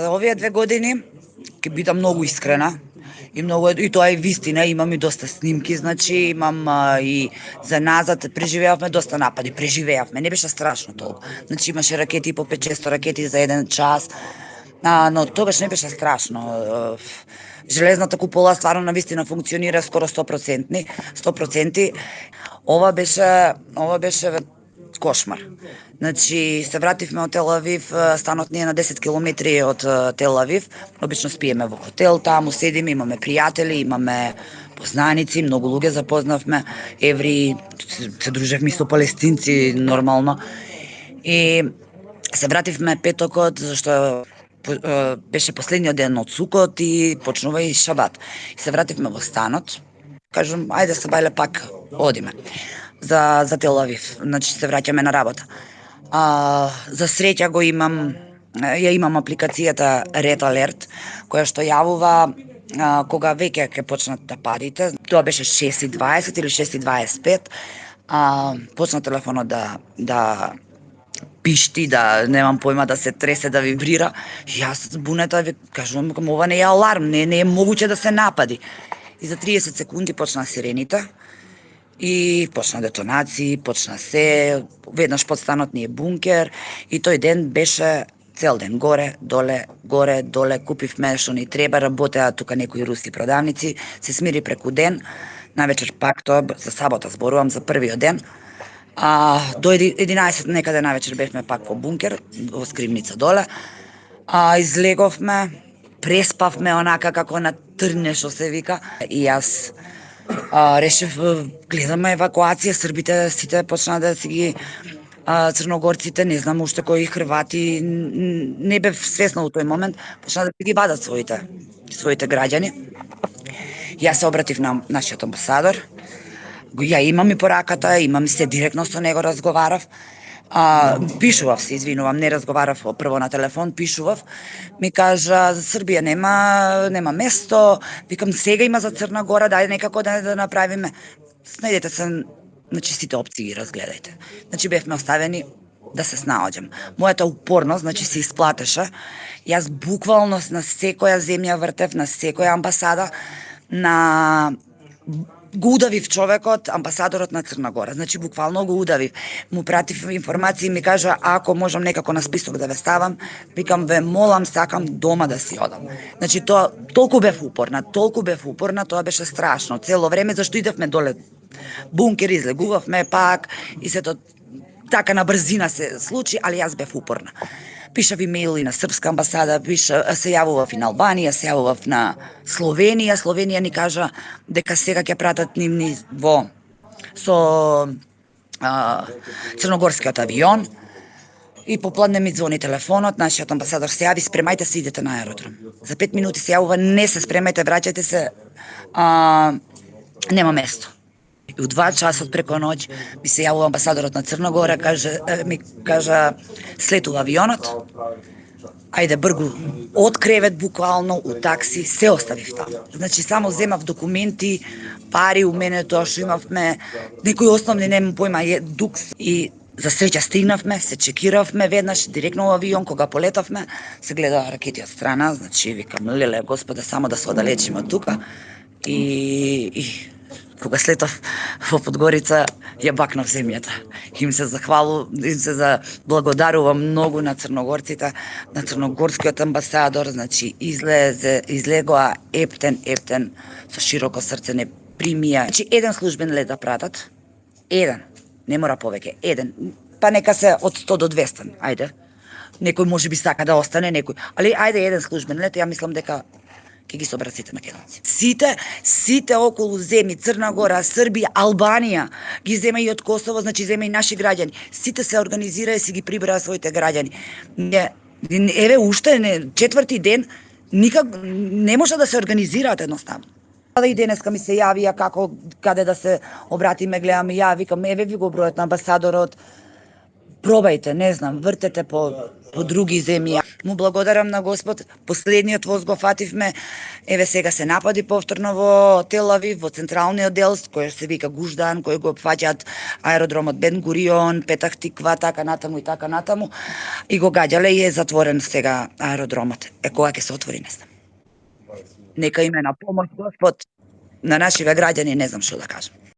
Овие 2 години, ќе бидам многу искрена, и тоа е вистина, имам и доста снимки, значи имам и за назад преживеавме доста напади, не беше страшно толку. Значи имаше ракети по 5-600 ракети за еден час, но тогаш не беше страшно. Железната купола стварно на вистина функционира скоро 100%, 100%. Ова беше кошмар. Значи, се вративме од Тел Авив, станот ни е на 10 километри од Тел Авив. Обично спиеме во хотел, таму седиме, имаме пријатели, имаме познаници, многу луѓе запознавме, евреи, се дружевме со палестинци нормално. И се вративме петокот, зашто беше последниот ден од Сукот и почнува и Шабат. И се вративме во станот. Кажам, ајде се бајле пак одиме за Тел Авив. Значи се враќаме на работа. За среќа ја имам апликацијата Red Alert, која што јавува кога веќе ќе почнат да падите. Тоа беше 6:20 или 6:25. Почна телефонот да пишти, да немам појма, да се тресе, да вибрира. И јас збунета кажувам, ова не е аларм, не е могуќе да се напади. И за 30 секунди почна сирените и почна детонации, почна се, веднаш под станот ни е бункер и тој ден беше цел ден горе, доле, купивме што ни треба, работеа тука некои руски продавници, се смири преку ден, навечер пак тоа, за сабота зборувам, за првиот ден. До 11 некаде навечер бевме пак во бункер, во скривница доле. Излеговме, преспавме онака како на трне што се вика. И јас решив, гледаме евакуација, србите сите почнаа да си ги црногорците, не знам уште кои хрвати, не бев свесна во тој момент, почнаа да ги вадат своите граѓани. Јас се обратив на нашиот амбасадор, ја имам и пораката, имам се директно со него разговарав. Пишував се, извинувам, не разговарав прво на телефон, пишував. Ми кажа, за Србија нема место, викам сега има за Црна Гора, дај некако да направиме. Снајдете се, значи сите опции ги разгледајте. Значи бевме оставени да се снаоѓам. Мојата упорност, значи се исплатеше. Јас буквално на секоја земја вртев, на секоја амбасада, го удавив човекот, амбасадорот на Црна Гора. Значи, буквално го удавив. Му пратив информации и ми кажа, ако можам некако на список да ве ставам, викам, ве молам, сакам дома да си одам. Значи, тоа, толку бев упорна, тоа беше страшно. Цело време, зашто идевме доле бункер, излегувавме пак, и сето така на брзина се случи, али јас бев упорна. Пишав имејли на српска амбасада, се јавував и на Албанија, се јавував на Словенија. Словенија ни кажа дека сега ќе пратат нивни со црногорскиот авион. И попладне ми звони телефонот, нашиот амбасадор се јави, спремајте се, идете на аеродром. За 5 минути се јавува, не се спремајте, враќајте се, нема место. И у 2 часот преко ноќ ми се јавува амбасадорот на Црна Гора, ми кажа слетува авионот, ајде бргу, од кревет буквално, у такси, се оставив таму. Значи само земав документи, пари у мене, тоа што имавме, некои основни, немам појма, дукс. И за среќа стигнавме, се чекиравме веднаш, директно во авион, кога полетавме, се гледаа ракети од страна, значи викам, леле, Господе, само да се оддалечиме од тука. И кога слетав во Подгорица, ја бакнав земјата. Им се благодарувам многу на црногорците, на црногорскиот амбасадор, значи излегоа ептен, со широко срце не примија. Значи еден службен лет да пратат, еден, не мора повеќе, еден, па нека се од 100 до 200, ајде. Некој можеби сака да остане, некој, али ајде еден службен лет, ја мислам дека ќе ги соберат сите македонци. Сите околу земји, Црна Гора, Србија, Албанија, ги зема и од Косово, значи зема и наши граѓани. Сите се организираа и си ги прибраа своите граѓани. Еве уште четврти ден, никак не може да се организираат едноставно. И денеска ми се јавија каде да се обратиме, гледам ја, викам, еве ви го бројот на амбасадорот. пробајте, не знам, вртете по други земји. Му благодарам на Господ, последниот воз го фативме, еве сега се напади повторно во Тел Авив, во централниот дел, кој се вика Гуждан, кој го опфаќаат аеродромот Бен Гурион, Петах Тиква, така натаму и така натаму, и го гаѓале и е затворен сега аеродромот. Кога ќе се отвори, не знам. Нека име на помош Господ на нашиве граѓани, не знам што да кажам.